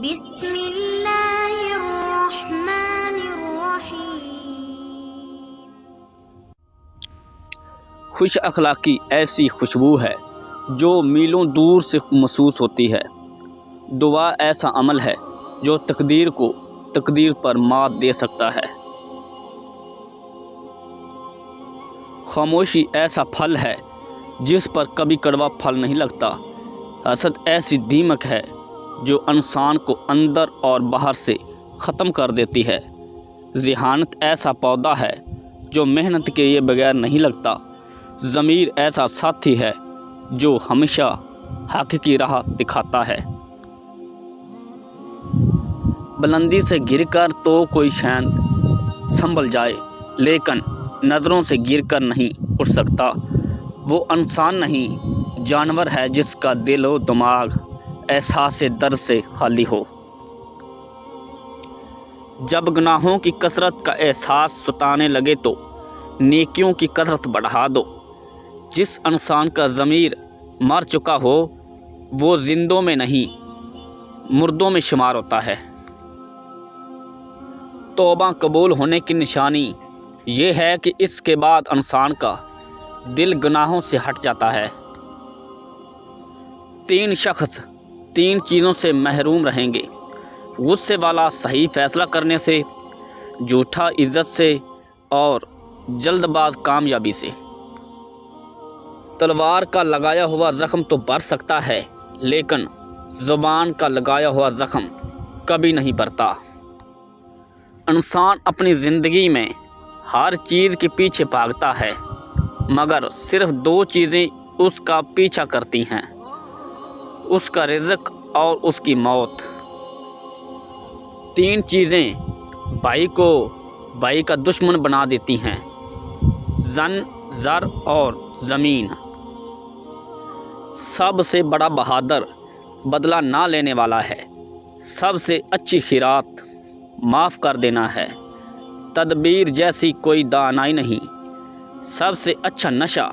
بسم اللہ الرحمن الرحیم۔ خوش اخلاقی ایسی خوشبو ہے جو میلوں دور سے محسوس ہوتی ہے۔ دعا ایسا عمل ہے جو تقدیر کو تقدیر پر مات دے سکتا ہے۔ خاموشی ایسا پھل ہے جس پر کبھی کڑوا پھل نہیں لگتا۔ حسد ایسی دیمک ہے جو انسان کو اندر اور باہر سے ختم کر دیتی ہے۔ ذہانت ایسا پودا ہے جو محنت کے بغیر نہیں لگتا۔ ضمیر ایسا ساتھی ہے جو ہمیشہ حق کی راہ دکھاتا ہے۔ بلندی سے گر کر تو کوئی شاید سنبھل جائے، لیکن نظروں سے گر کر نہیں اٹھ سکتا۔ وہ انسان نہیں، جانور ہے جس کا دل و دماغ احساس درد سے خالی ہو۔ جب گناہوں کی کثرت کا احساس ستانے لگے تو نیکیوں کی کثرت بڑھا دو۔ جس انسان کا ضمیر مر چکا ہو وہ زندوں میں نہیں مردوں میں شمار ہوتا ہے۔ توبہ قبول ہونے کی نشانی یہ ہے کہ اس کے بعد انسان کا دل گناہوں سے ہٹ جاتا ہے۔ 3 شخص 3 چیزوں سے محروم رہیں گے: غصے والا صحیح فیصلہ کرنے سے، جھوٹا عزت سے، اور جلد باز کامیابی سے۔ تلوار کا لگایا ہوا زخم تو بھر سکتا ہے، لیکن زبان کا لگایا ہوا زخم کبھی نہیں بھرتا۔ انسان اپنی زندگی میں ہر چیز کے پیچھے بھاگتا ہے، مگر صرف 2 چیزیں اس کا پیچھا کرتی ہیں: اس کا رزق اور اس کی موت۔ 3 چیزیں بھائی کو بھائی کا دشمن بنا دیتی ہیں: زن، زر اور زمین۔ سب سے بڑا بہادر بدلہ نہ لینے والا ہے۔ سب سے اچھی خیرات معاف کر دینا ہے۔ تدبیر جیسی کوئی دانائی نہیں۔ سب سے اچھا نشہ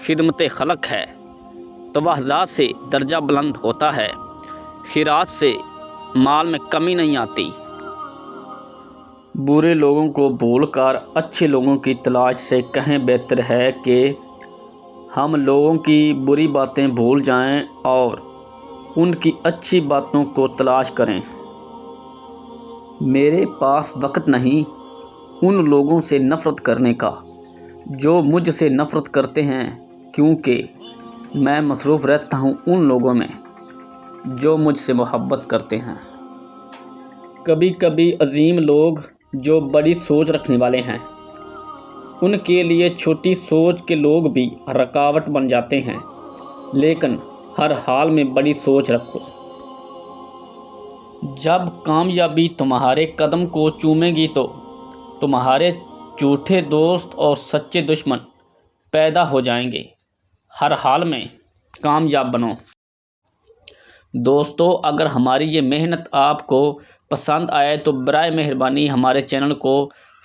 خدمت خلق ہے۔ تواضع سے درجہ بلند ہوتا ہے۔ خیرات سے مال میں کمی نہیں آتی۔ برے لوگوں کو بھول کر اچھے لوگوں کی تلاش سے کہیں بہتر ہے کہ ہم لوگوں کی بری باتیں بھول جائیں اور ان کی اچھی باتوں کو تلاش کریں۔ میرے پاس وقت نہیں ان لوگوں سے نفرت کرنے کا جو مجھ سے نفرت کرتے ہیں، کیونکہ میں مصروف رہتا ہوں ان لوگوں میں جو مجھ سے محبت کرتے ہیں۔ کبھی کبھی عظیم لوگ جو بڑی سوچ رکھنے والے ہیں، ان کے لیے چھوٹی سوچ کے لوگ بھی رکاوٹ بن جاتے ہیں، لیکن ہر حال میں بڑی سوچ رکھو۔ جب کامیابی تمہارے قدم کو چومے گی تو تمہارے جھوٹے دوست اور سچے دشمن پیدا ہو جائیں گے۔ ہر حال میں کامیاب بنو۔ دوستو، اگر ہماری یہ محنت آپ کو پسند آئے تو برائے مہربانی ہمارے چینل کو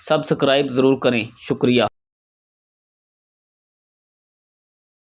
سبسکرائب ضرور کریں۔ شکریہ۔